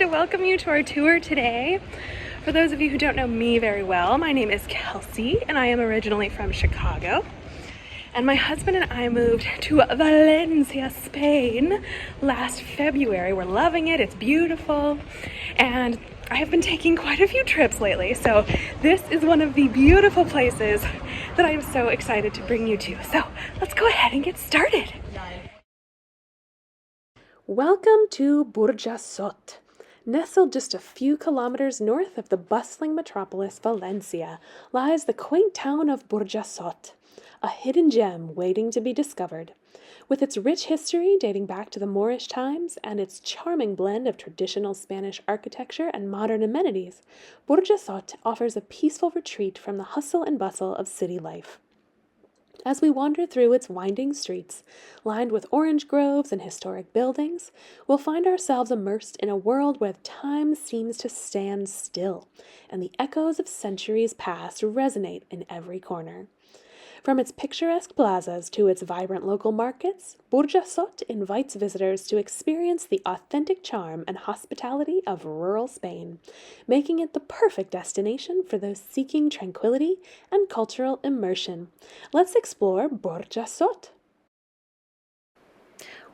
to welcome you to our tour today. For those of you who don't know me very well, my name is Kelsey and I am originally from Chicago. And my husband and I moved to Valencia, Spain last February. We're loving it, it's beautiful, and I have been taking quite a few trips lately, so this is one of the beautiful places that I am so excited to bring you to. So let's go ahead and get started. Welcome to Burjassot. Nestled just a few kilometers north of the bustling metropolis Valencia lies the quaint town of Burjassot, a hidden gem waiting to be discovered. With its rich history dating back to the Moorish times and its charming blend of traditional Spanish architecture and modern amenities, Burjassot offers a peaceful retreat from the hustle and bustle of city life. As we wander through its winding streets, lined with orange groves and historic buildings, we'll find ourselves immersed in a world where time seems to stand still, and the echoes of centuries past resonate in every corner. From its picturesque plazas to its vibrant local markets, Burjassot invites visitors to experience the authentic charm and hospitality of rural Spain, making it the perfect destination for those seeking tranquility and cultural immersion. Let's explore Burjassot.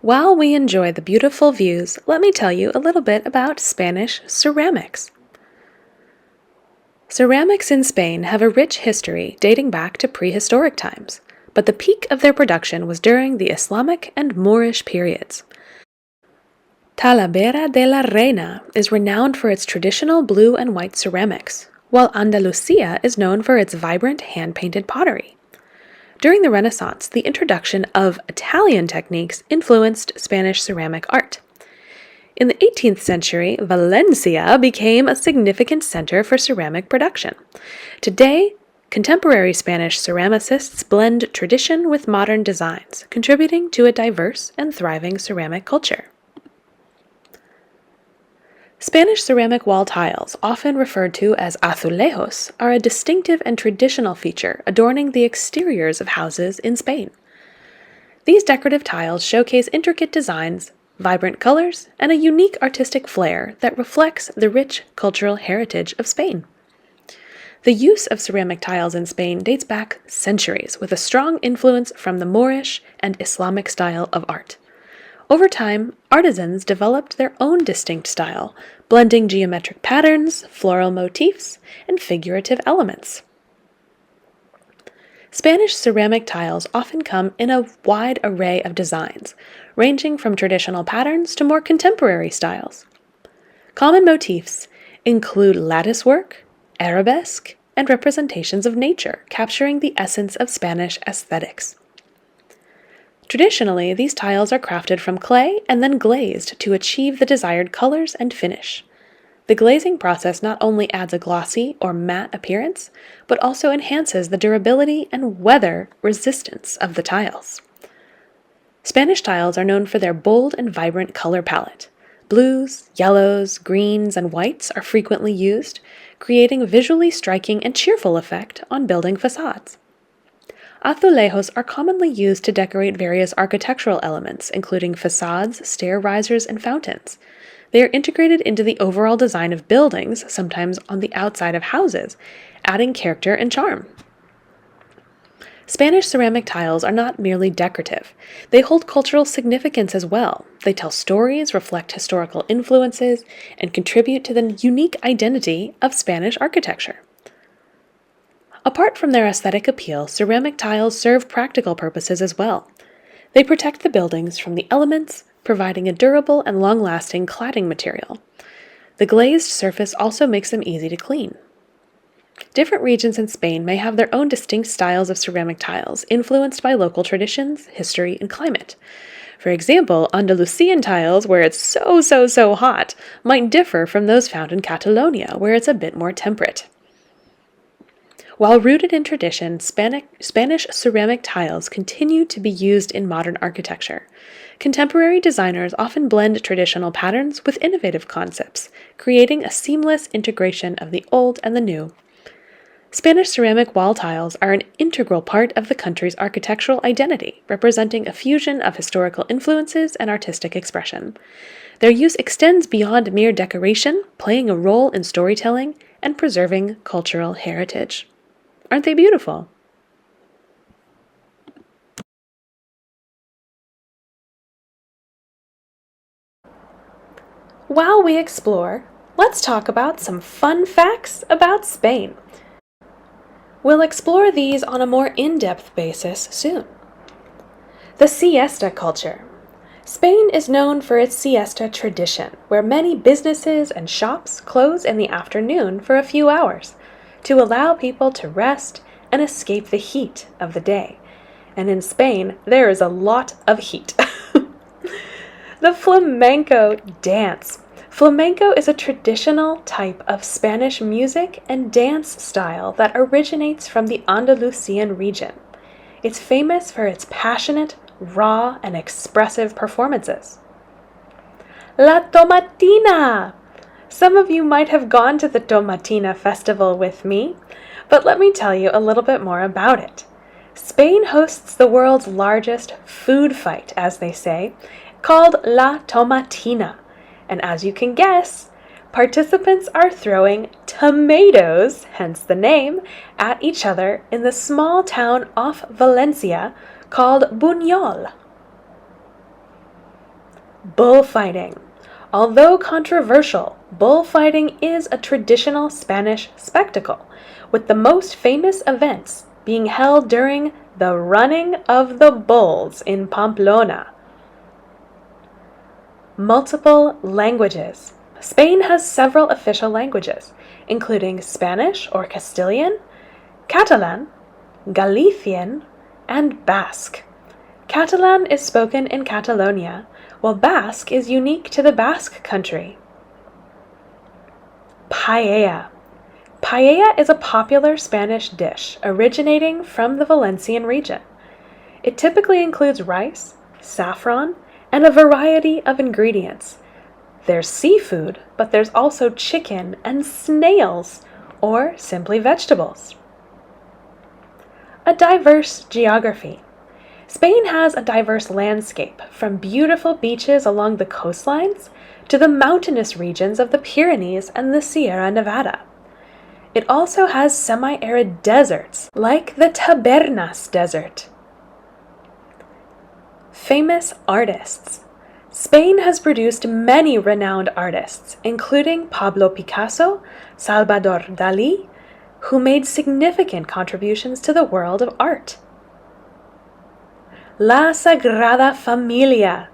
While we enjoy the beautiful views, let me tell you a little bit about Spanish ceramics. Ceramics in Spain have a rich history dating back to prehistoric times, but the peak of their production was during the Islamic and Moorish periods. Talavera de la Reina is renowned for its traditional blue and white ceramics, while Andalusia is known for its vibrant hand-painted pottery. During the Renaissance, the introduction of Italian techniques influenced Spanish ceramic art. In the 18th century, Valencia became a significant center for ceramic production. Today, contemporary Spanish ceramicists blend tradition with modern designs, contributing to a diverse and thriving ceramic culture. Spanish ceramic wall tiles, often referred to as azulejos, are a distinctive and traditional feature adorning the exteriors of houses in Spain. These decorative tiles showcase intricate designs, vibrant colors, and a unique artistic flair that reflects the rich cultural heritage of Spain. The use of ceramic tiles in Spain dates back centuries, with a strong influence from the Moorish and Islamic style of art. Over time, artisans developed their own distinct style, blending geometric patterns, floral motifs, and figurative elements. Spanish ceramic tiles often come in a wide array of designs, ranging from traditional patterns to more contemporary styles. Common motifs include latticework, arabesque, and representations of nature, capturing the essence of Spanish aesthetics. Traditionally, these tiles are crafted from clay and then glazed to achieve the desired colors and finish. The glazing process not only adds a glossy or matte appearance, but also enhances the durability and weather resistance of the tiles. Spanish tiles are known for their bold and vibrant color palette. Blues, yellows, greens, and whites are frequently used, creating a visually striking and cheerful effect on building facades. Azulejos are commonly used to decorate various architectural elements, including facades, stair risers, and fountains. They are integrated into the overall design of buildings, sometimes on the outside of houses, adding character and charm. Spanish ceramic tiles are not merely decorative. They hold cultural significance as well. They tell stories, reflect historical influences, and contribute to the unique identity of Spanish architecture. Apart from their aesthetic appeal, ceramic tiles serve practical purposes as well. They protect the buildings from the elements, providing a durable and long-lasting cladding material. The glazed surface also makes them easy to clean. Different regions in Spain may have their own distinct styles of ceramic tiles, influenced by local traditions, history, and climate. For example, Andalusian tiles, where it's so hot, might differ from those found in Catalonia, where it's a bit more temperate. While rooted in tradition, Spanish ceramic tiles continue to be used in modern architecture. Contemporary designers often blend traditional patterns with innovative concepts, creating a seamless integration of the old and the new. Spanish ceramic wall tiles are an integral part of the country's architectural identity, representing a fusion of historical influences and artistic expression. Their use extends beyond mere decoration, playing a role in storytelling and preserving cultural heritage. Aren't they beautiful? While we explore, let's talk about some fun facts about Spain. We'll explore these on a more in-depth basis soon. The siesta culture. Spain is known for its siesta tradition, where many businesses and shops close in the afternoon for a few hours to allow people to rest and escape the heat of the day. And in Spain, there is a lot of heat. The flamenco dance. Flamenco is a traditional type of Spanish music and dance style that originates from the Andalusian region. It's famous for its passionate, raw, and expressive performances. La Tomatina! Some of you might have gone to the Tomatina festival with me, but let me tell you a little bit more about it. Spain hosts the world's largest food fight, as they say, called La Tomatina. And as you can guess, participants are throwing tomatoes, hence the name, at each other in the small town off Valencia called Buñol. Bullfighting. Although controversial, bullfighting is a traditional Spanish spectacle, with the most famous events being held during the running of the bulls in Pamplona. Multiple languages. Spain has several official languages, including Spanish or Castilian, Catalan, Galician, and Basque. Catalan is spoken in Catalonia, while Basque is unique to the Basque country. Paella. Paella is a popular Spanish dish originating from the Valencian region. It typically includes rice, saffron, and a variety of ingredients. There's seafood, but there's also chicken and snails, or simply vegetables. A diverse geography. Spain has a diverse landscape, from beautiful beaches along the coastlines to the mountainous regions of the Pyrenees and the Sierra Nevada. It also has semi-arid deserts, like the Tabernas Desert. Famous artists. Spain has produced many renowned artists, including Pablo Picasso, Salvador Dalí, who made significant contributions to the world of art. La Sagrada Familia.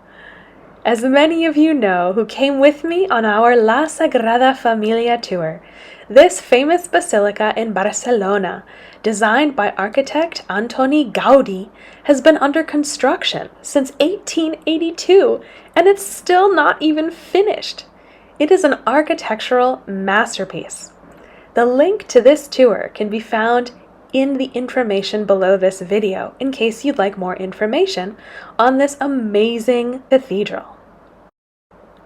As many of you know who came with me on our La Sagrada Familia tour, this famous basilica in Barcelona, designed by architect Antoni Gaudí, has been under construction since 1882, and it's still not even finished. It is an architectural masterpiece. The link to this tour can be found in the information below this video in case you'd like more information on this amazing cathedral.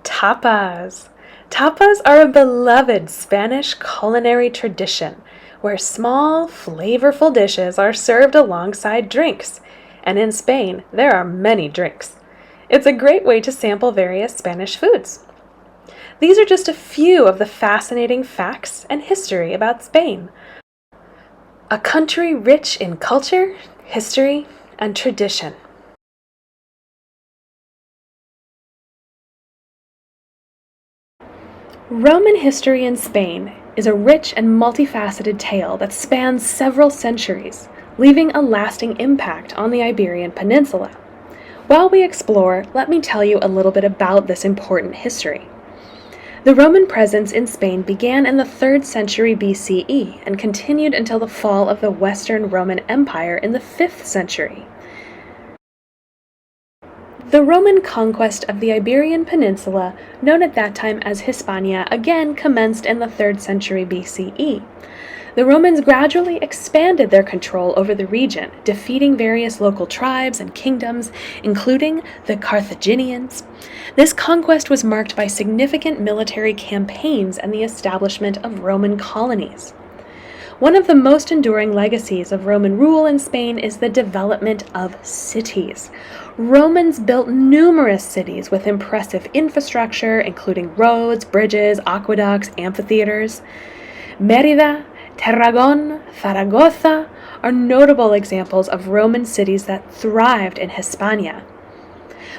Tapas. Tapas are a beloved Spanish culinary tradition where small, flavorful dishes are served alongside drinks, and in Spain, there are many drinks. It's a great way to sample various Spanish foods. These are just a few of the fascinating facts and history about Spain. A country rich in culture, history, and tradition. Roman history in Spain is a rich and multifaceted tale that spans several centuries, leaving a lasting impact on the Iberian Peninsula. While we explore, let me tell you a little bit about this important history. The Roman presence in Spain began in the 3rd century BCE and continued until the fall of the Western Roman Empire in the 5th century. The Roman conquest of the Iberian Peninsula, known at that time as Hispania, again commenced in the 3rd century BCE. The Romans gradually expanded their control over the region, defeating various local tribes and kingdoms, including the Carthaginians. This conquest was marked by significant military campaigns and the establishment of Roman colonies. One of the most enduring legacies of Roman rule in Spain is the development of cities. Romans built numerous cities with impressive infrastructure, including roads, bridges, aqueducts, amphitheaters. Mérida, Tarragón, Zaragoza are notable examples of Roman cities that thrived in Hispania.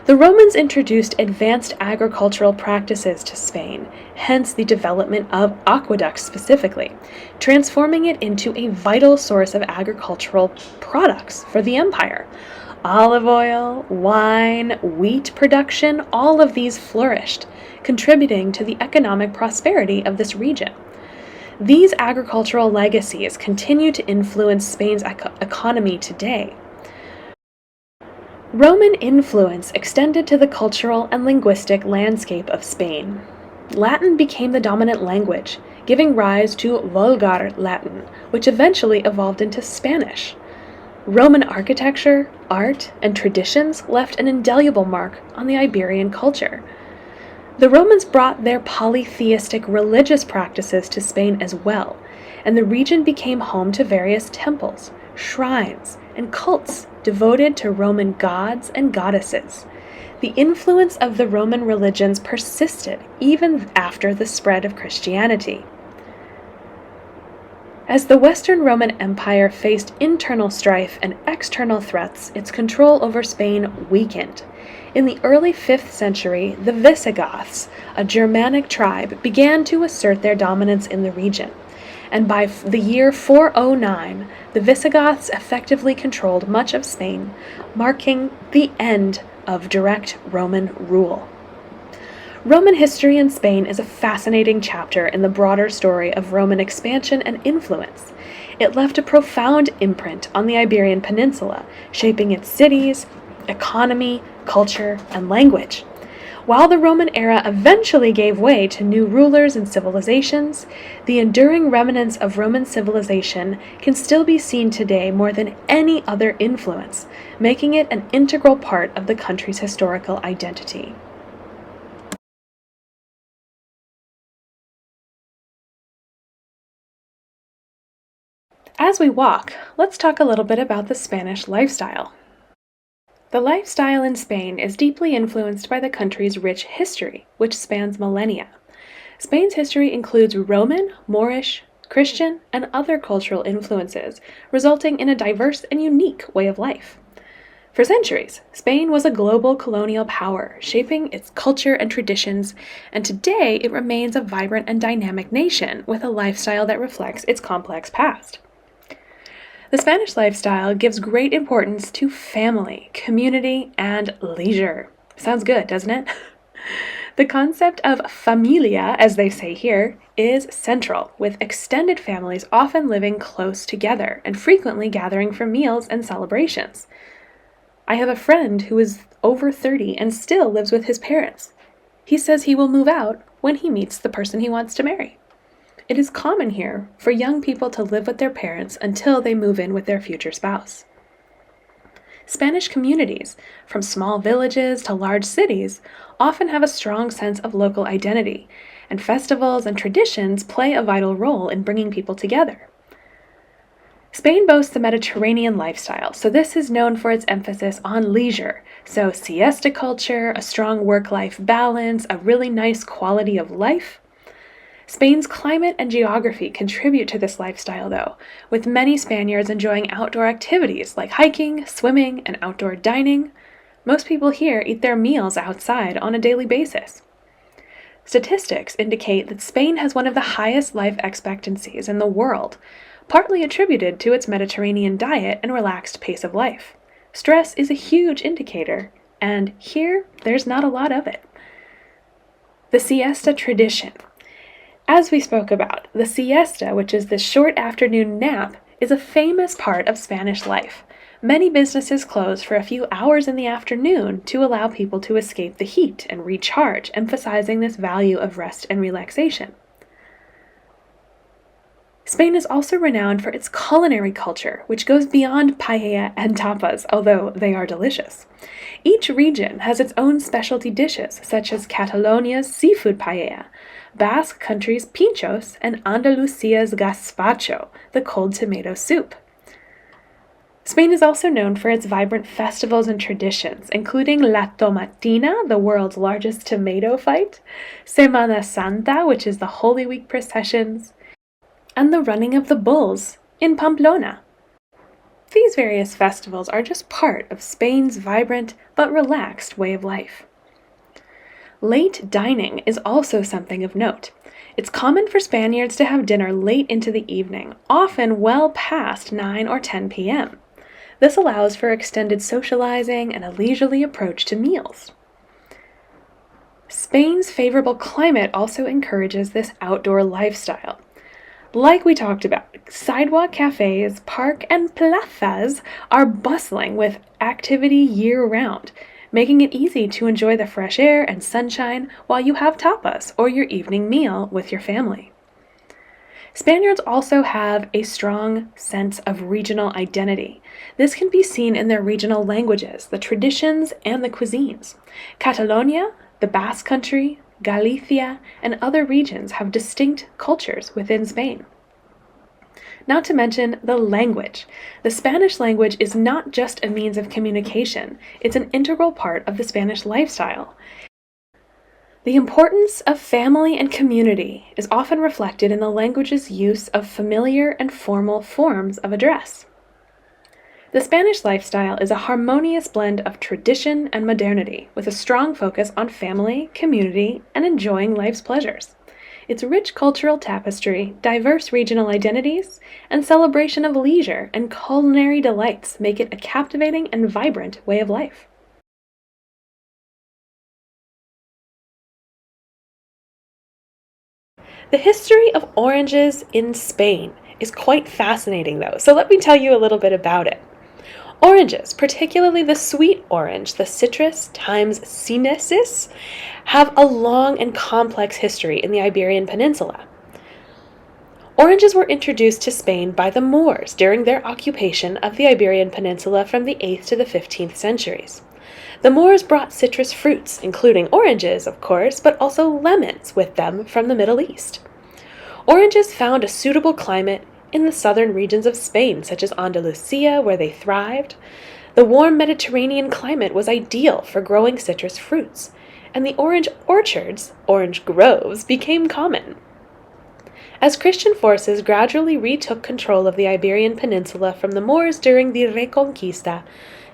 The Romans introduced advanced agricultural practices to Spain, hence the development of aqueducts specifically, transforming it into a vital source of agricultural products for the empire. Olive oil, wine, wheat production, all of these flourished, contributing to the economic prosperity of this region. These agricultural legacies continue to influence Spain's economy today. Roman influence extended to the cultural and linguistic landscape of Spain. Latin became the dominant language, giving rise to Vulgar Latin, which eventually evolved into Spanish. Roman architecture, art, and traditions left an indelible mark on the Iberian culture. The Romans brought their polytheistic religious practices to Spain as well, and the region became home to various temples, shrines, and cults devoted to Roman gods and goddesses. The influence of the Roman religions persisted even after the spread of Christianity. As the Western Roman Empire faced internal strife and external threats, its control over Spain weakened. In the early 5th century, the Visigoths, a Germanic tribe, began to assert their dominance in the region, and by the year 409, the Visigoths effectively controlled much of Spain, marking the end of direct Roman rule. Roman history in Spain is a fascinating chapter in the broader story of Roman expansion and influence. It left a profound imprint on the Iberian Peninsula, shaping its cities, economy, culture, and language. While the Roman era eventually gave way to new rulers and civilizations, the enduring remnants of Roman civilization can still be seen today more than any other influence, making it an integral part of the country's historical identity. As we walk, let's talk a little bit about the Spanish lifestyle. The lifestyle in Spain is deeply influenced by the country's rich history, which spans millennia. Spain's history includes Roman, Moorish, Christian, and other cultural influences, resulting in a diverse and unique way of life. For centuries, Spain was a global colonial power, shaping its culture and traditions, and today it remains a vibrant and dynamic nation with a lifestyle that reflects its complex past. The Spanish lifestyle gives great importance to family, community, and leisure. Sounds good, doesn't it? The concept of familia, as they say here, is central, with extended families often living close together and frequently gathering for meals and celebrations. I have a friend who is over 30 and still lives with his parents. He says he will move out when he meets the person he wants to marry. It is common here for young people to live with their parents until they move in with their future spouse. Spanish communities, from small villages to large cities, often have a strong sense of local identity, and festivals and traditions play a vital role in bringing people together. Spain boasts a Mediterranean lifestyle, so this is known for its emphasis on leisure, so siesta culture, a strong work-life balance, a really nice quality of life. Spain's climate and geography contribute to this lifestyle, though, with many Spaniards enjoying outdoor activities like hiking, swimming, and outdoor dining. Most people here eat their meals outside on a daily basis. Statistics indicate that Spain has one of the highest life expectancies in the world, partly attributed to its Mediterranean diet and relaxed pace of life. Stress is a huge indicator, and here there's not a lot of it. The siesta tradition. As we spoke about, the siesta, which is the short afternoon nap, is a famous part of Spanish life. Many businesses close for a few hours in the afternoon to allow people to escape the heat and recharge, emphasizing this value of rest and relaxation. Spain is also renowned for its culinary culture, which goes beyond paella and tapas, although they are delicious. Each region has its own specialty dishes, such as Catalonia's seafood paella, Basque Country's pinchos, and Andalusia's gazpacho, the cold tomato soup. Spain is also known for its vibrant festivals and traditions, including La Tomatina, the world's largest tomato fight, Semana Santa, which is the Holy Week processions, and the running of the bulls in Pamplona. These various festivals are just part of Spain's vibrant but relaxed way of life. Late dining is also something of note. It's common for Spaniards to have dinner late into the evening, often well past 9 or 10 p.m. This allows for extended socializing and a leisurely approach to meals. Spain's favorable climate also encourages this outdoor lifestyle. Like we talked about, sidewalk cafes, park, and plazas are bustling with activity year-round, making it easy to enjoy the fresh air and sunshine while you have tapas or your evening meal with your family. Spaniards also have a strong sense of regional identity. This can be seen in their regional languages, the traditions, and the cuisines. Catalonia, the Basque Country, Galicia, and other regions have distinct cultures within Spain. Not to mention the language. The Spanish language is not just a means of communication, it's an integral part of the Spanish lifestyle. The importance of family and community is often reflected in the language's use of familiar and formal forms of address. The Spanish lifestyle is a harmonious blend of tradition and modernity, with a strong focus on family, community, and enjoying life's pleasures. Its rich cultural tapestry, diverse regional identities, and celebration of leisure and culinary delights make it a captivating and vibrant way of life. The history of oranges in Spain is quite fascinating, though, so let me tell you a little bit about it. Oranges, particularly the sweet orange, the citrus times sinensis, have a long and complex history in the Iberian Peninsula. Oranges were introduced to Spain by the Moors during their occupation of the Iberian Peninsula from the 8th to the 15th centuries. The Moors brought citrus fruits, including oranges, of course, but also lemons with them from the Middle East. Oranges found a suitable climate in the southern regions of Spain, such as Andalusia, where they thrived. The warm Mediterranean climate was ideal for growing citrus fruits, and the orange orchards, orange groves, became common. As Christian forces gradually retook control of the Iberian Peninsula from the Moors during the Reconquista,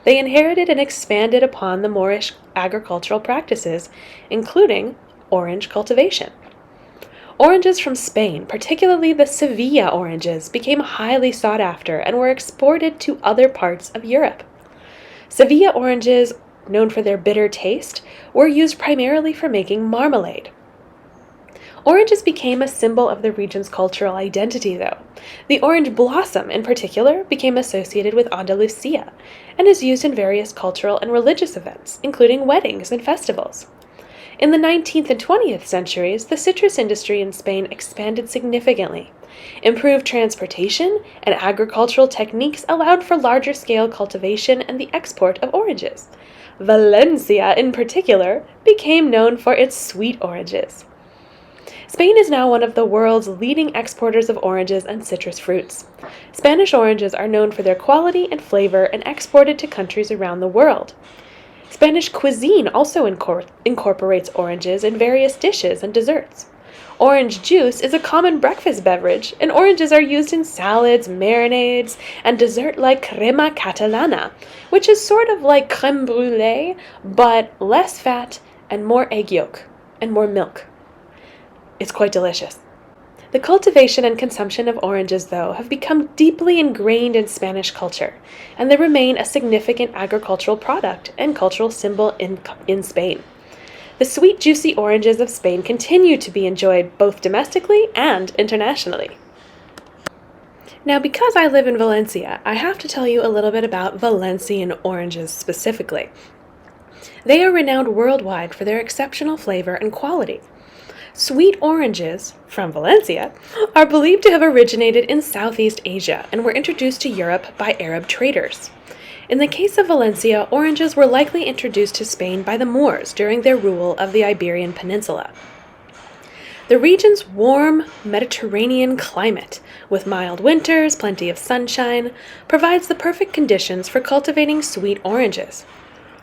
they inherited and expanded upon the Moorish agricultural practices, including orange cultivation. Oranges from Spain, particularly the Sevilla oranges, became highly sought after and were exported to other parts of Europe. Sevilla oranges, known for their bitter taste, were used primarily for making marmalade. Oranges became a symbol of the region's cultural identity, though. The orange blossom, in particular, became associated with Andalusia and is used in various cultural and religious events, including weddings and festivals. In the 19th and 20th centuries, the citrus industry in Spain expanded significantly. Improved transportation and agricultural techniques allowed for larger-scale cultivation and the export of oranges. Valencia, in particular, became known for its sweet oranges. Spain is now one of the world's leading exporters of oranges and citrus fruits. Spanish oranges are known for their quality and flavor and exported to countries around the world. Spanish cuisine also incorporates oranges in various dishes and desserts. Orange juice is a common breakfast beverage, and oranges are used in salads, marinades, and dessert like crema catalana, which is sort of like crème brûlée, but less fat and more egg yolk and more milk. It's quite delicious. The cultivation and consumption of oranges, though, have become deeply ingrained in Spanish culture, and they remain a significant agricultural product and cultural symbol in Spain. The sweet, juicy oranges of Spain continue to be enjoyed both domestically and internationally. Now, because I live in Valencia, I have to tell you a little bit about Valencian oranges specifically. They are renowned worldwide for their exceptional flavor and quality. Sweet oranges, from Valencia, are believed to have originated in Southeast Asia and were introduced to Europe by Arab traders. In the case of Valencia, oranges were likely introduced to Spain by the Moors during their rule of the Iberian Peninsula. The region's warm Mediterranean climate, with mild winters, plenty of sunshine, provides the perfect conditions for cultivating sweet oranges.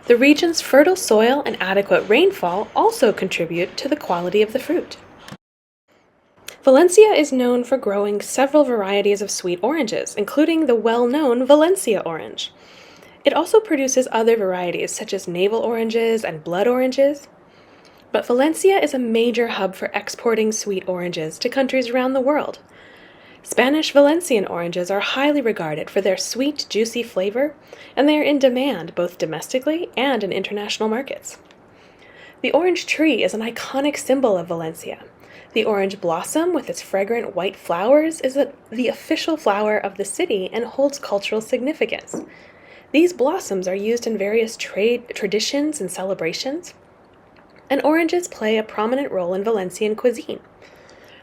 The region's fertile soil and adequate rainfall also contribute to the quality of the fruit. Valencia is known for growing several varieties of sweet oranges, including the well-known Valencia orange. It also produces other varieties such as navel oranges and blood oranges. But Valencia is a major hub for exporting sweet oranges to countries around the world. Spanish Valencian oranges are highly regarded for their sweet, juicy flavor, and they are in demand both domestically and in international markets. The orange tree is an iconic symbol of Valencia. The orange blossom, with its fragrant white flowers, is the official flower of the city and holds cultural significance. These blossoms are used in various traditions and celebrations, and oranges play a prominent role in Valencian cuisine.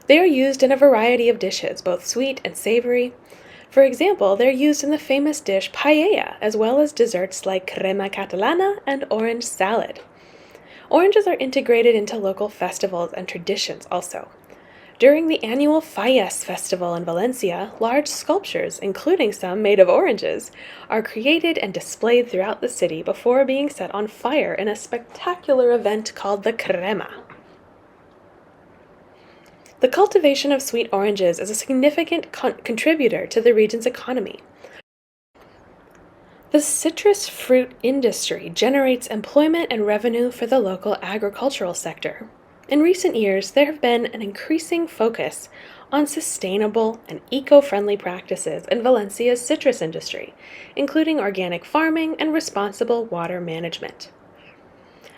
They are used in a variety of dishes, both sweet and savory. For example, they're used in the famous dish paella, as well as desserts like crema catalana and orange salad. Oranges are integrated into local festivals and traditions also. During the annual Fallas festival in Valencia, large sculptures, including some made of oranges, are created and displayed throughout the city before being set on fire in a spectacular event called the Crema. The cultivation of sweet oranges is a significant contributor to the region's economy. The citrus fruit industry generates employment and revenue for the local agricultural sector. In recent years, there have been an increasing focus on sustainable and eco-friendly practices in Valencia's citrus industry, including organic farming and responsible water management.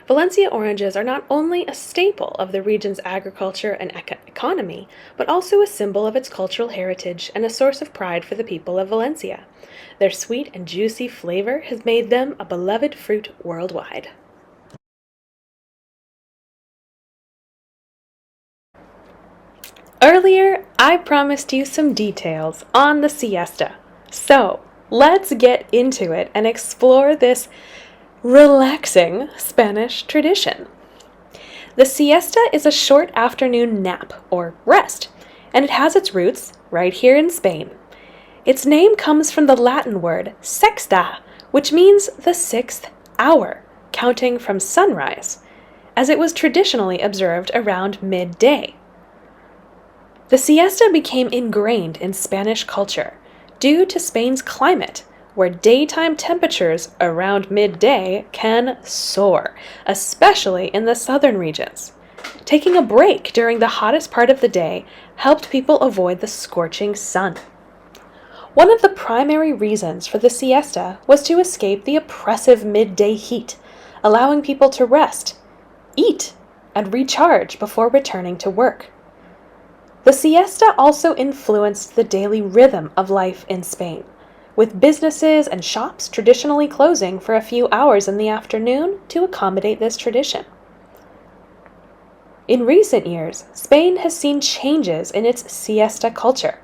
Valencia oranges are not only a staple of the region's agriculture and economy, but also a symbol of its cultural heritage and a source of pride for the people of Valencia. Their sweet and juicy flavor has made them a beloved fruit worldwide. Earlier, I promised you some details on the siesta. So, let's get into it and explore this relaxing Spanish tradition. The siesta is a short afternoon nap, or rest, and it has its roots right here in Spain. Its name comes from the Latin word sexta, which means the 6th hour, counting from sunrise, as it was traditionally observed around midday. The siesta became ingrained in Spanish culture due to Spain's climate, where daytime temperatures around midday can soar, especially in the southern regions. Taking a break during the hottest part of the day helped people avoid the scorching sun. One of the primary reasons for the siesta was to escape the oppressive midday heat, allowing people to rest, eat, and recharge before returning to work. The siesta also influenced the daily rhythm of life in Spain, with businesses and shops traditionally closing for a few hours in the afternoon to accommodate this tradition. In recent years, Spain has seen changes in its siesta culture.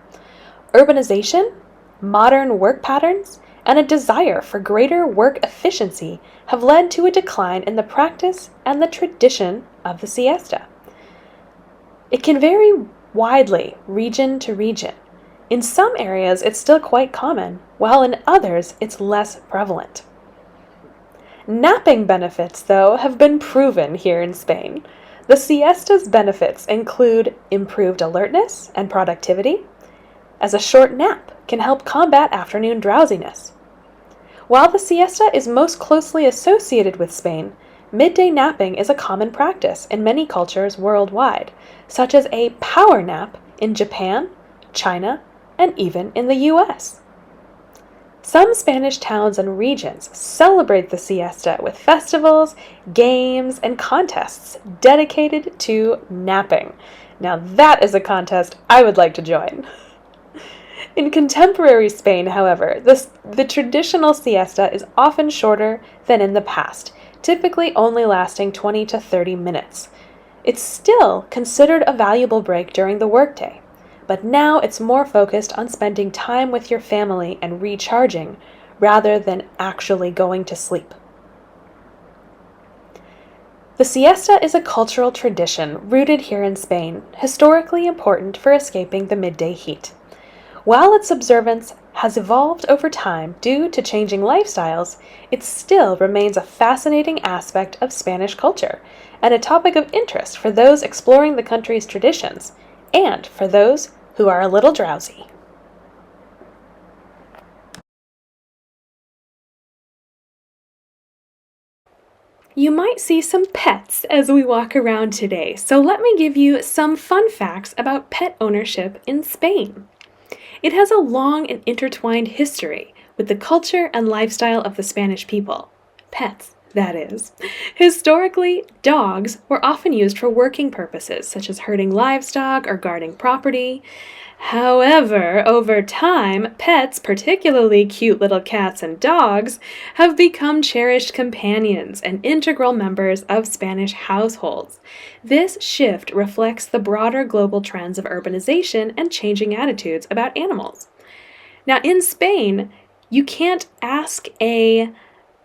Urbanization, modern work patterns, and a desire for greater work efficiency have led to a decline in the practice and the tradition of the siesta. It can vary widely region to region. In some areas, it's still quite common, while in others, it's less prevalent. Napping benefits, though, have been proven here in Spain. The siesta's benefits include improved alertness and productivity, as a short nap can help combat afternoon drowsiness. While the siesta is most closely associated with Spain, midday napping is a common practice in many cultures worldwide, such as a power nap in Japan, China, and even in the US. Some Spanish towns and regions celebrate the siesta with festivals, games, and contests dedicated to napping. Now that is a contest I would like to join. In contemporary Spain, however, the traditional siesta is often shorter than in the past, typically only lasting 20 to 30 minutes. It's still considered a valuable break during the workday, but now it's more focused on spending time with your family and recharging rather than actually going to sleep. The siesta is a cultural tradition rooted here in Spain, historically important for escaping the midday heat. While its observance has evolved over time due to changing lifestyles, it still remains a fascinating aspect of Spanish culture and a topic of interest for those exploring the country's traditions and for those who are a little drowsy. You might see some pets as we walk around today, so let me give you some fun facts about pet ownership in Spain. It has a long and intertwined history with the culture and lifestyle of the Spanish people. Pets, that is. Historically, dogs were often used for working purposes, such as herding livestock or guarding property. However, over time, pets, particularly cute little cats and dogs, have become cherished companions and integral members of Spanish households. This shift reflects the broader global trends of urbanization and changing attitudes about animals. Now, in Spain, you can't ask a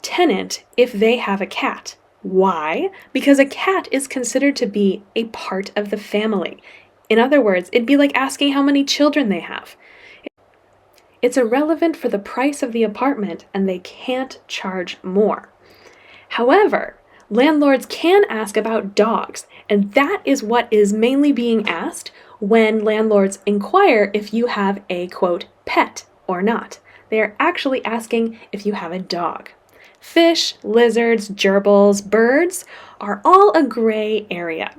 tenant if they have a cat. Why? Because a cat is considered to be a part of the family. In other words, it'd be like asking how many children they have. It's irrelevant for the price of the apartment, and they can't charge more. However, landlords can ask about dogs, and that is what is mainly being asked when landlords inquire if you have a, quote, pet or not. They are actually asking if you have a dog. Fish, lizards, gerbils, birds are all a gray area.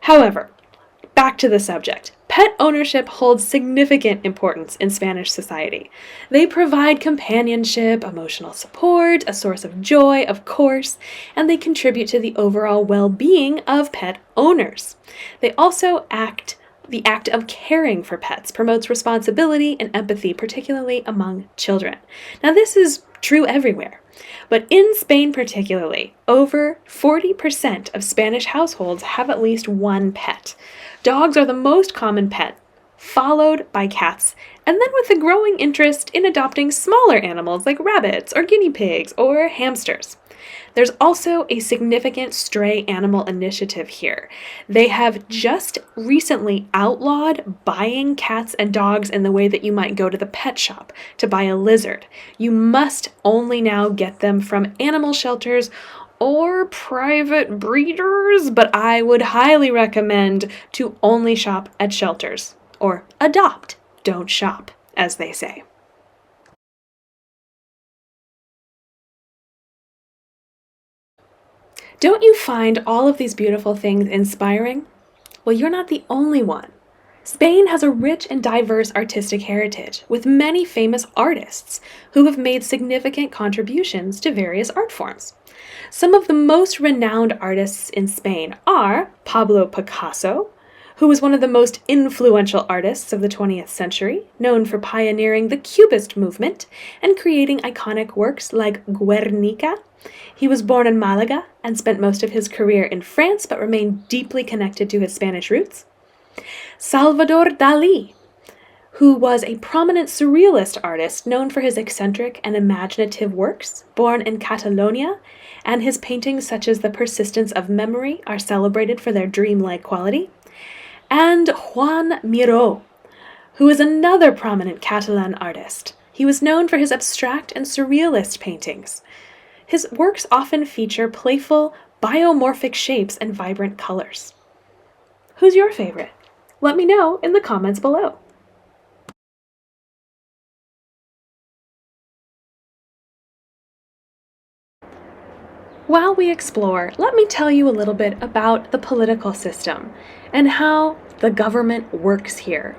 However, back to the subject. Pet ownership holds significant importance in Spanish society. They provide companionship, emotional support, a source of joy, of course, and they contribute to the overall well-being of pet owners. The act of caring for pets promotes responsibility and empathy, particularly among children. Now, this is true everywhere, but in Spain particularly, over 40% of Spanish households have at least one pet. Dogs are the most common pet, followed by cats, and then with a growing interest in adopting smaller animals like rabbits or guinea pigs or hamsters. There's also a significant stray animal initiative here. They have just recently outlawed buying cats and dogs in the way that you might go to the pet shop to buy a lizard. You must only now get them from animal shelters or private breeders, but I would highly recommend to only shop at shelters, or adopt, don't shop, as they say. Don't you find all of these beautiful things inspiring? Well, you're not the only one. Spain has a rich and diverse artistic heritage, with many famous artists who have made significant contributions to various art forms. Some of the most renowned artists in Spain are Pablo Picasso, who was one of the most influential artists of the 20th century, known for pioneering the Cubist movement and creating iconic works like Guernica. He was born in Malaga and spent most of his career in France, but remained deeply connected to his Spanish roots. Salvador Dalí, who was a prominent surrealist artist known for his eccentric and imaginative works, born in Catalonia, and his paintings such as The Persistence of Memory are celebrated for their dreamlike quality. And Juan Miró, who is another prominent Catalan artist. He was known for his abstract and surrealist paintings. His works often feature playful, biomorphic shapes and vibrant colors. Who's your favorite? Let me know in the comments below. While we explore, let me tell you a little bit about the political system and how the government works here.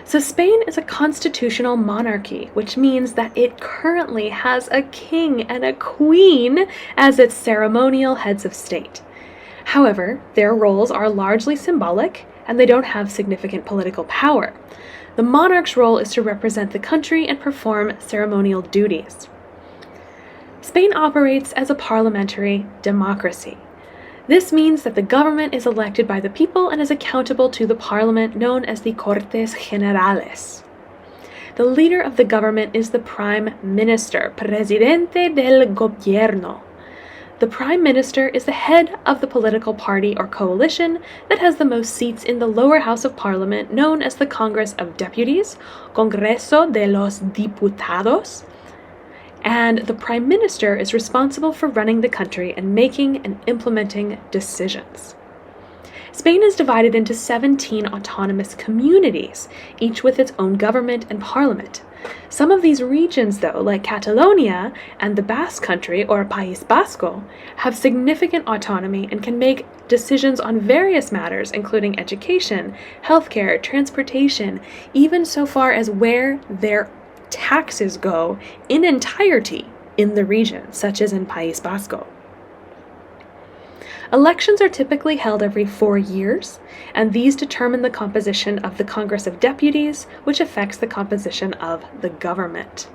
So Spain is a constitutional monarchy, which means that it currently has a king and a queen as its ceremonial heads of state. However, their roles are largely symbolic and they don't have significant political power. The monarch's role is to represent the country and perform ceremonial duties. Spain operates as a parliamentary democracy. This means that the government is elected by the people and is accountable to the parliament known as the Cortes Generales. The leader of the government is the Prime Minister, Presidente del Gobierno. The Prime Minister is the head of the political party or coalition that has the most seats in the lower house of Parliament, known as the Congress of Deputies, Congreso de los Diputados, and the Prime Minister is responsible for running the country and making and implementing decisions. Spain is divided into 17 autonomous communities, each with its own government and parliament. Some of these regions, though, like Catalonia and the Basque Country, or País Vasco, have significant autonomy and can make decisions on various matters, including education, healthcare, transportation, even so far as where their taxes go in entirety in the region, such as in País Vasco. Elections are typically held every 4 years, and these determine the composition of the Congress of Deputies, which affects the composition of the government.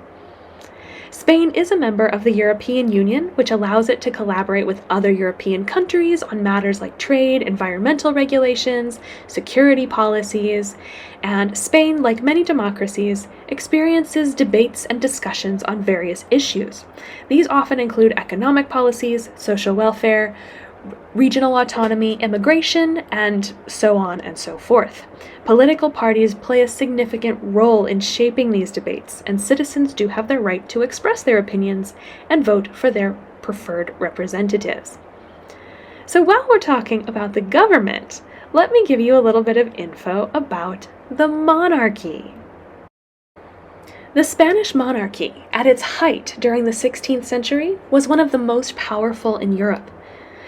Spain is a member of the European Union, which allows it to collaborate with other European countries on matters like trade, environmental regulations, security policies, and Spain, like many democracies, experiences debates and discussions on various issues. These often include economic policies, social welfare, regional autonomy, immigration, and so on and so forth. Political parties play a significant role in shaping these debates, and citizens do have the right to express their opinions and vote for their preferred representatives. So while we're talking about the government, let me give you a little bit of info about the monarchy. The Spanish monarchy, at its height during the 16th century, was one of the most powerful in Europe.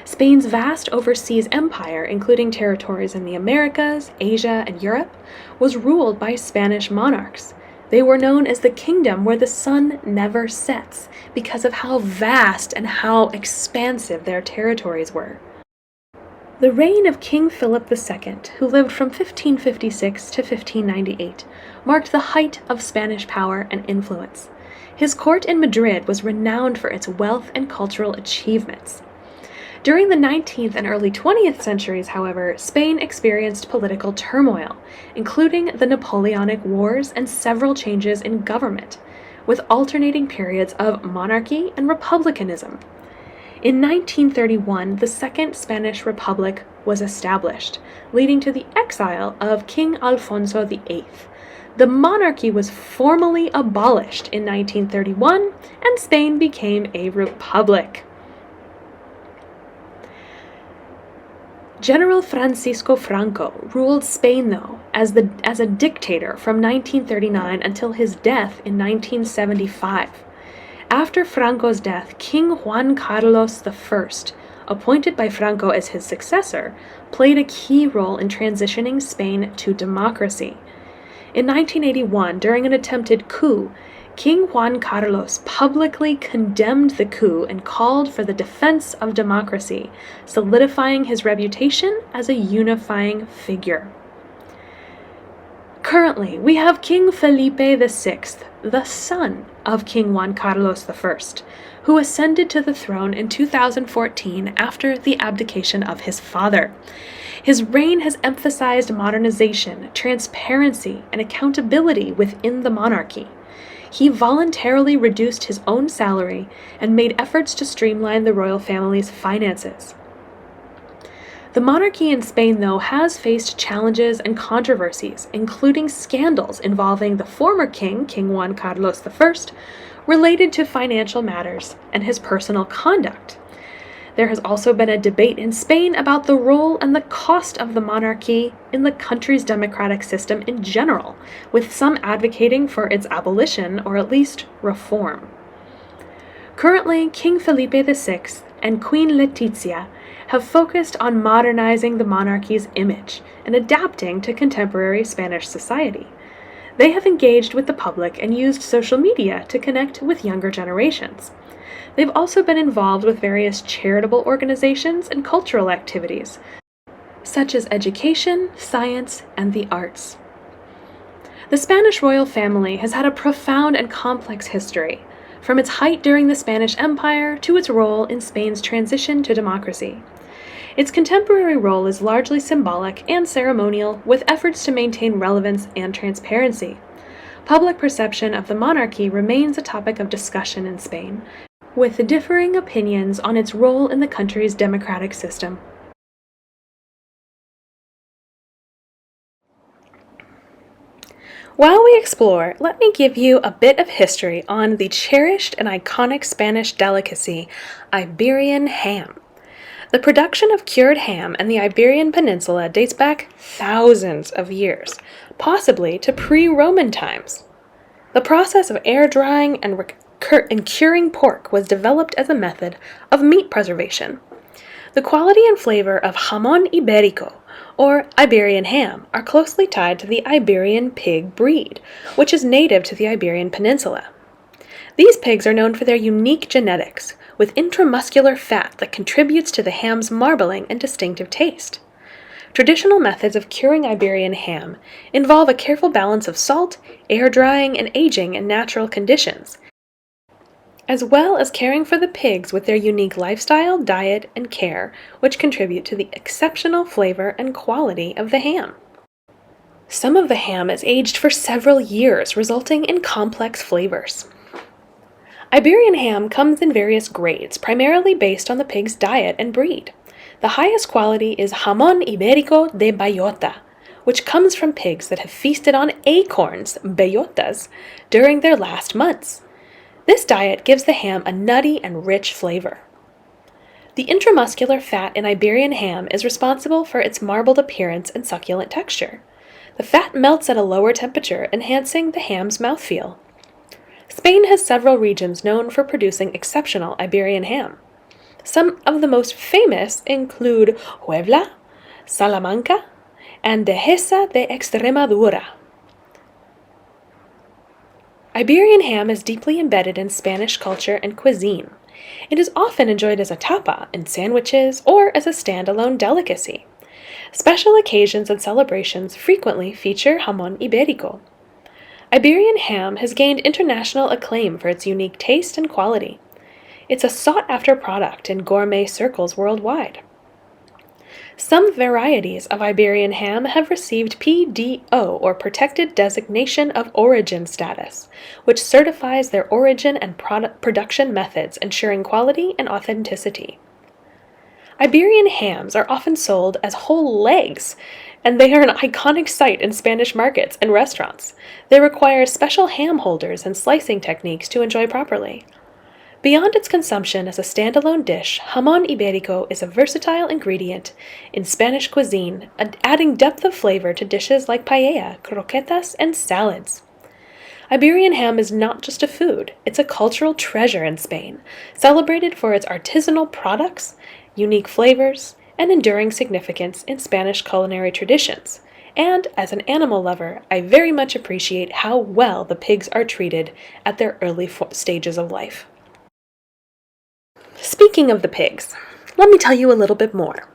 Spain's vast overseas empire, including territories in the Americas, Asia, and Europe, was ruled by Spanish monarchs. They were known as the kingdom where the sun never sets because of how vast and how expansive their territories were. The reign of King Philip II, who lived from 1556 to 1598, marked the height of Spanish power and influence. His court in Madrid was renowned for its wealth and cultural achievements. During the 19th and early 20th centuries, however, Spain experienced political turmoil, including the Napoleonic Wars and several changes in government, with alternating periods of monarchy and republicanism. In 1931, the Second Spanish Republic was established, leading to the exile of King Alfonso VIII. The monarchy was formally abolished in 1931, and Spain became a republic. General Francisco Franco ruled Spain, though, as a dictator from 1939 until his death in 1975. After Franco's death, King Juan Carlos I, appointed by Franco as his successor, played a key role in transitioning Spain to democracy. In 1981, during an attempted coup, King Juan Carlos publicly condemned the coup and called for the defense of democracy, solidifying his reputation as a unifying figure. Currently, we have King Felipe VI, the son of King Juan Carlos I, who ascended to the throne in 2014 after the abdication of his father. His reign has emphasized modernization, transparency, and accountability within the monarchy. He voluntarily reduced his own salary and made efforts to streamline the royal family's finances. The monarchy in Spain, though, has faced challenges and controversies, including scandals involving the former king, King Juan Carlos I, related to financial matters and his personal conduct. There has also been a debate in Spain about the role and the cost of the monarchy in the country's democratic system in general, with some advocating for its abolition or at least reform. Currently, King Felipe VI and Queen Letizia have focused on modernizing the monarchy's image and adapting to contemporary Spanish society. They have engaged with the public and used social media to connect with younger generations. They've also been involved with various charitable organizations and cultural activities, such as education, science, and the arts. The Spanish royal family has had a profound and complex history, from its height during the Spanish Empire to its role in Spain's transition to democracy. Its contemporary role is largely symbolic and ceremonial, with efforts to maintain relevance and transparency. Public perception of the monarchy remains a topic of discussion in Spain, with differing opinions on its role in the country's democratic system. While we explore, let me give you a bit of history on the cherished and iconic Spanish delicacy, Iberian ham. The production of cured ham in the Iberian Peninsula dates back thousands of years, possibly to pre-Roman times. The process of air drying and curing pork was developed as a method of meat preservation. The quality and flavor of jamón ibérico, or Iberian ham, are closely tied to the Iberian pig breed, which is native to the Iberian Peninsula. These pigs are known for their unique genetics, with intramuscular fat that contributes to the ham's marbling and distinctive taste. Traditional methods of curing Iberian ham involve a careful balance of salt, air drying, and aging in natural conditions, as well as caring for the pigs with their unique lifestyle, diet, and care, which contribute to the exceptional flavor and quality of the ham. Some of the ham is aged for several years, resulting in complex flavors. Iberian ham comes in various grades, primarily based on the pig's diet and breed. The highest quality is jamón ibérico de bellota, which comes from pigs that have feasted on acorns, bellotas, during their last months. This diet gives the ham a nutty and rich flavor. The intramuscular fat in Iberian ham is responsible for its marbled appearance and succulent texture. The fat melts at a lower temperature, enhancing the ham's mouthfeel. Spain has several regions known for producing exceptional Iberian ham. Some of the most famous include Puebla, Salamanca, and Dehesa de Extremadura. Iberian ham is deeply embedded in Spanish culture and cuisine. It is often enjoyed as a tapa in sandwiches or as a standalone delicacy. Special occasions and celebrations frequently feature jamón ibérico. Iberian ham has gained international acclaim for its unique taste and quality. It's a sought-after product in gourmet circles worldwide. Some varieties of Iberian ham have received PDO, or Protected Designation of Origin status, which certifies their origin and production methods, ensuring quality and authenticity. Iberian hams are often sold as whole legs, and they are an iconic sight in Spanish markets and restaurants. They require special ham holders and slicing techniques to enjoy properly. Beyond its consumption as a standalone dish, jamón ibérico is a versatile ingredient in Spanish cuisine, adding depth of flavor to dishes like paella, croquetas, and salads. Iberian ham is not just a food, it's a cultural treasure in Spain, celebrated for its artisanal products, unique flavors, and enduring significance in Spanish culinary traditions. And as an animal lover, I very much appreciate how well the pigs are treated at their early stages of life. Speaking of the pigs, let me tell you a little bit more.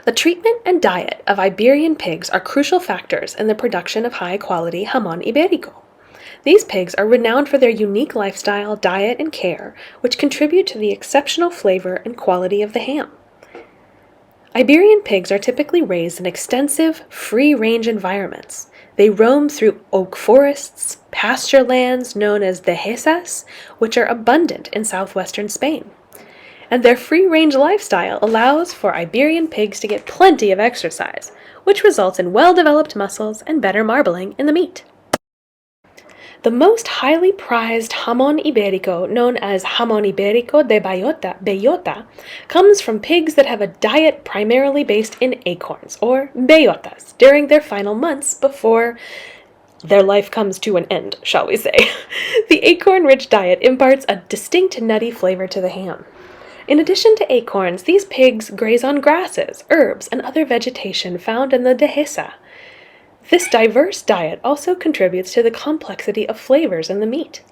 The treatment and diet of Iberian pigs are crucial factors in the production of high-quality jamón ibérico. These pigs are renowned for their unique lifestyle, diet, and care, which contribute to the exceptional flavor and quality of the ham. Iberian pigs are typically raised in extensive, free-range environments. They roam through oak forests, pasture lands known as dehesas, which are abundant in southwestern Spain. And their free-range lifestyle allows for Iberian pigs to get plenty of exercise, which results in well-developed muscles and better marbling in the meat. The most highly prized jamón ibérico, known as jamón ibérico de bellota, comes from pigs that have a diet primarily based in acorns, or bellotas, during their final months before their life comes to an end, shall we say. The acorn-rich diet imparts a distinct nutty flavor to the ham. In addition to acorns, these pigs graze on grasses, herbs, and other vegetation found in the dehesa. This diverse diet also contributes to the complexity of flavors in the meat.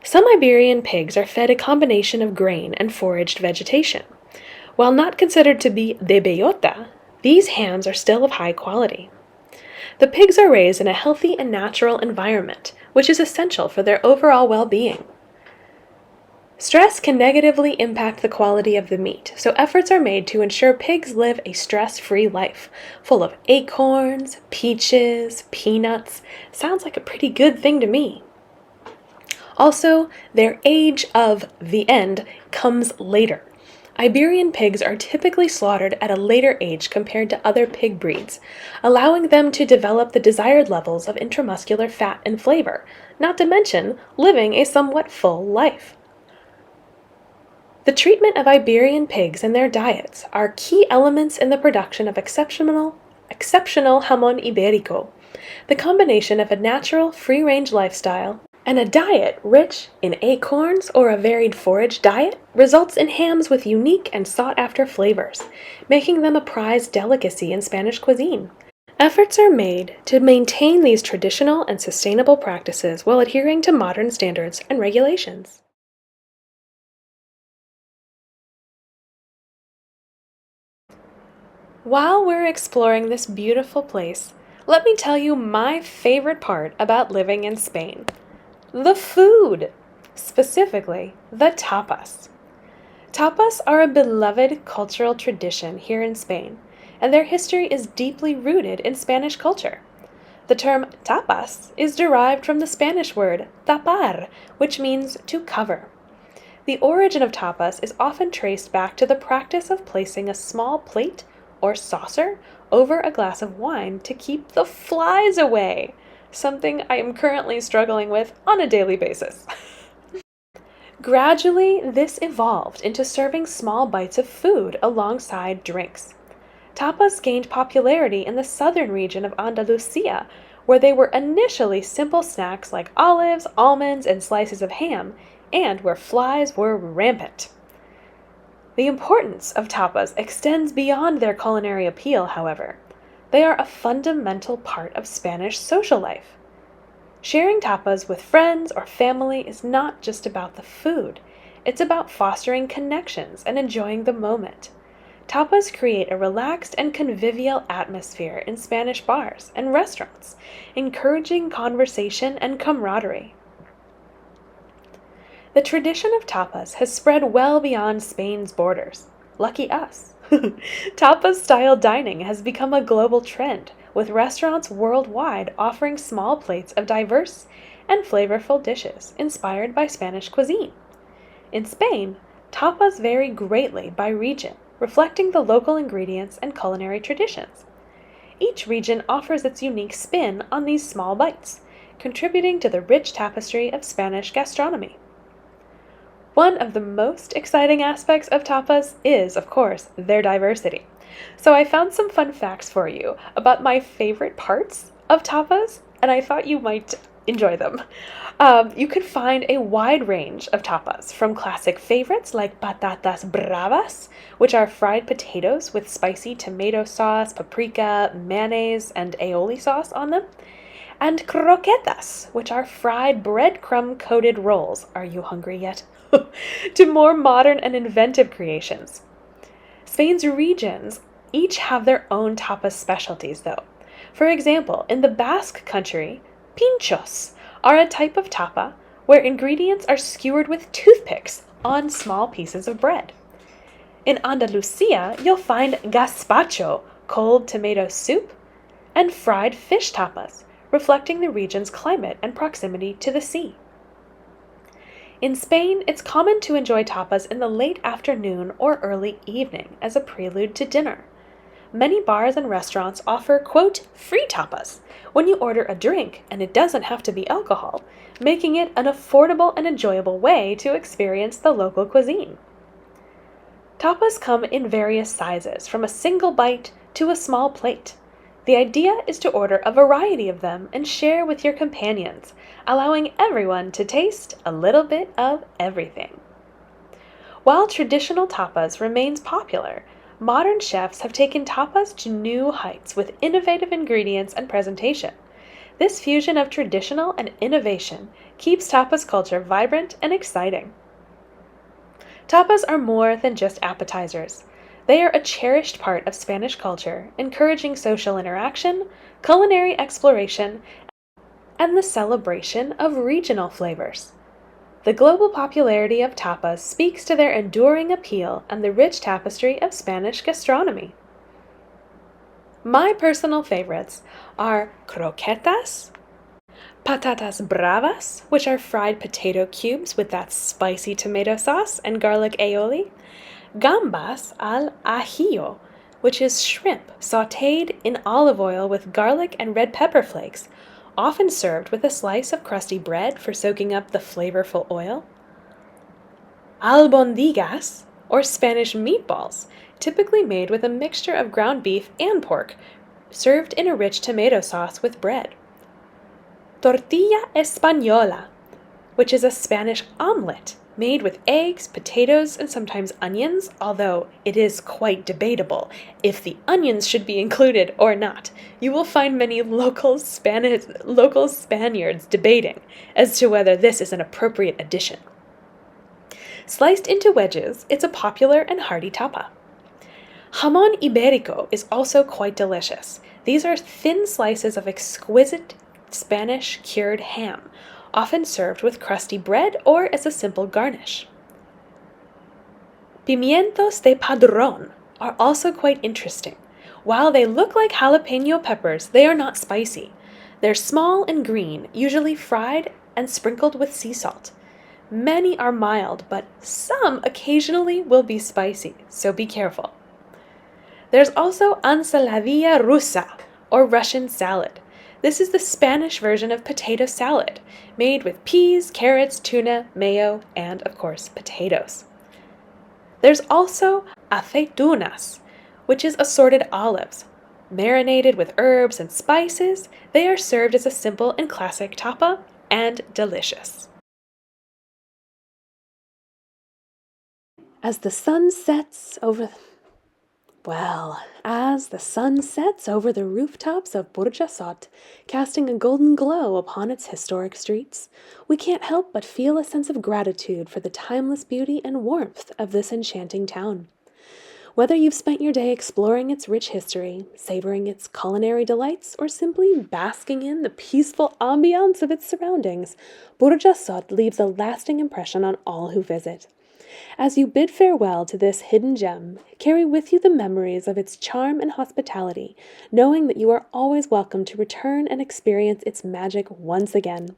Some Iberian pigs are fed a combination of grain and foraged vegetation. While not considered to be de bellota, these hams are still of high quality. The pigs are raised in a healthy and natural environment, which is essential for their overall well-being. Stress can negatively impact the quality of the meat, so efforts are made to ensure pigs live a stress-free life, full of acorns, peaches, peanuts. Sounds like a pretty good thing to me. Also, their age of the end comes later. Iberian pigs are typically slaughtered at a later age compared to other pig breeds, allowing them to develop the desired levels of intramuscular fat and flavor, not to mention living a somewhat full life. The treatment of Iberian pigs and their diets are key elements in the production of exceptional jamón ibérico. The combination of a natural, free-range lifestyle and a diet rich in acorns or a varied forage diet results in hams with unique and sought-after flavors, making them a prized delicacy in Spanish cuisine. Efforts are made to maintain these traditional and sustainable practices while adhering to modern standards and regulations. While we're exploring this beautiful place, let me tell you my favorite part about living in Spain. The food! Specifically, the tapas. Tapas are a beloved cultural tradition here in Spain, and their history is deeply rooted in Spanish culture. The term tapas is derived from the Spanish word tapar, which means to cover. The origin of tapas is often traced back to the practice of placing a small plate or saucer over a glass of wine to keep the flies away, something I am currently struggling with on a daily basis. Gradually, this evolved into serving small bites of food alongside drinks. Tapas gained popularity in the southern region of Andalusia, where they were initially simple snacks like olives, almonds, and slices of ham, and where flies were rampant. The importance of tapas extends beyond their culinary appeal, however. They are a fundamental part of Spanish social life. Sharing tapas with friends or family is not just about the food. It's about fostering connections and enjoying the moment. Tapas create a relaxed and convivial atmosphere in Spanish bars and restaurants, encouraging conversation and camaraderie. The tradition of tapas has spread well beyond Spain's borders. Lucky us. Tapas-style dining has become a global trend, with restaurants worldwide offering small plates of diverse and flavorful dishes inspired by Spanish cuisine. In Spain, tapas vary greatly by region, reflecting the local ingredients and culinary traditions. Each region offers its unique spin on these small bites, contributing to the rich tapestry of Spanish gastronomy. One of the most exciting aspects of tapas is, of course, their diversity. So I found some fun facts for you about my favorite parts of tapas, and I thought you might enjoy them. You can find a wide range of tapas, from classic favorites like patatas bravas, which are fried potatoes with spicy tomato sauce, paprika, mayonnaise, and aioli sauce on them, and croquetas, which are fried breadcrumb-coated rolls. Are you hungry yet? To more modern and inventive creations. Spain's regions each have their own tapas specialties, though. For example, in the Basque country, pinchos are a type of tapa where ingredients are skewered with toothpicks on small pieces of bread. In Andalusia, you'll find gazpacho, cold tomato soup, and fried fish tapas, reflecting the region's climate and proximity to the sea. In Spain, it's common to enjoy tapas in the late afternoon or early evening as a prelude to dinner. Many bars and restaurants offer, quote, free tapas when you order a drink, and it doesn't have to be alcohol, making it an affordable and enjoyable way to experience the local cuisine. Tapas come in various sizes, from a single bite to a small plate. The idea is to order a variety of them and share with your companions, allowing everyone to taste a little bit of everything. While traditional tapas remains popular, modern chefs have taken tapas to new heights with innovative ingredients and presentation. This fusion of traditional and innovation keeps tapas culture vibrant and exciting. Tapas are more than just appetizers. They are a cherished part of Spanish culture, encouraging social interaction, culinary exploration, and the celebration of regional flavors. The global popularity of tapas speaks to their enduring appeal and the rich tapestry of Spanish gastronomy. My personal favorites are croquetas, Patatas bravas, which are fried potato cubes with that spicy tomato sauce and garlic aioli. Gambas al ajillo, which is shrimp sautéed in olive oil with garlic and red pepper flakes, often served with a slice of crusty bread for soaking up the flavorful oil. Albondigas, or Spanish meatballs, typically made with a mixture of ground beef and pork, served in a rich tomato sauce with bread. Tortilla española, which is a Spanish omelet made with eggs, potatoes, and sometimes onions, although it is quite debatable if the onions should be included or not. You will find many local Spaniards debating as to whether this is an appropriate addition. Sliced into wedges, it's a popular and hearty tapa. Jamón ibérico is also quite delicious. These are thin slices of exquisite Spanish cured ham, often served with crusty bread or as a simple garnish. Pimientos de padrón are also quite interesting. While they look like jalapeno peppers, they are not spicy. They're small and green, usually fried and sprinkled with sea salt. Many are mild, but some occasionally will be spicy, so be careful. There's also ensaladilla rusa, or Russian salad. This is the Spanish version of potato salad, made with peas, carrots, tuna, mayo, and, of course, potatoes. There's also aceitunas, which is assorted olives. Marinated with herbs and spices, they are served as a simple and classic tapa, and delicious. As the sun sets over the rooftops of Burjassot, casting a golden glow upon its historic streets, we can't help but feel a sense of gratitude for the timeless beauty and warmth of this enchanting town. Whether you've spent your day exploring its rich history, savoring its culinary delights, or simply basking in the peaceful ambiance of its surroundings, Burjassot leaves a lasting impression on all who visit. As you bid farewell to this hidden gem, carry with you the memories of its charm and hospitality, knowing that you are always welcome to return and experience its magic once again.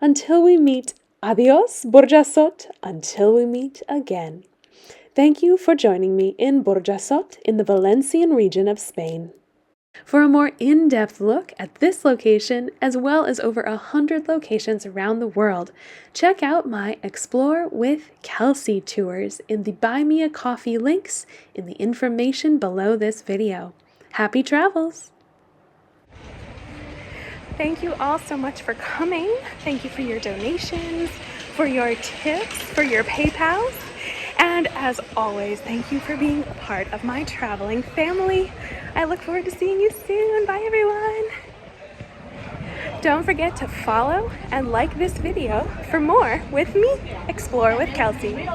Until we meet, adios, Burjassot, until we meet again. Thank you for joining me in Burjassot in the Valencian region of Spain. For a more in-depth look at this location, as well as over 100 locations around the world, check out my Explore with Kelsey tours in the Buy Me a Coffee links in the information below this video. Happy travels! Thank you all so much for coming. Thank you for your donations, for your tips, for your PayPals. And as always, thank you for being a part of my traveling family. I look forward to seeing you soon. Bye, everyone. Don't forget to follow and like this video for more with me, Explore with Kelsey.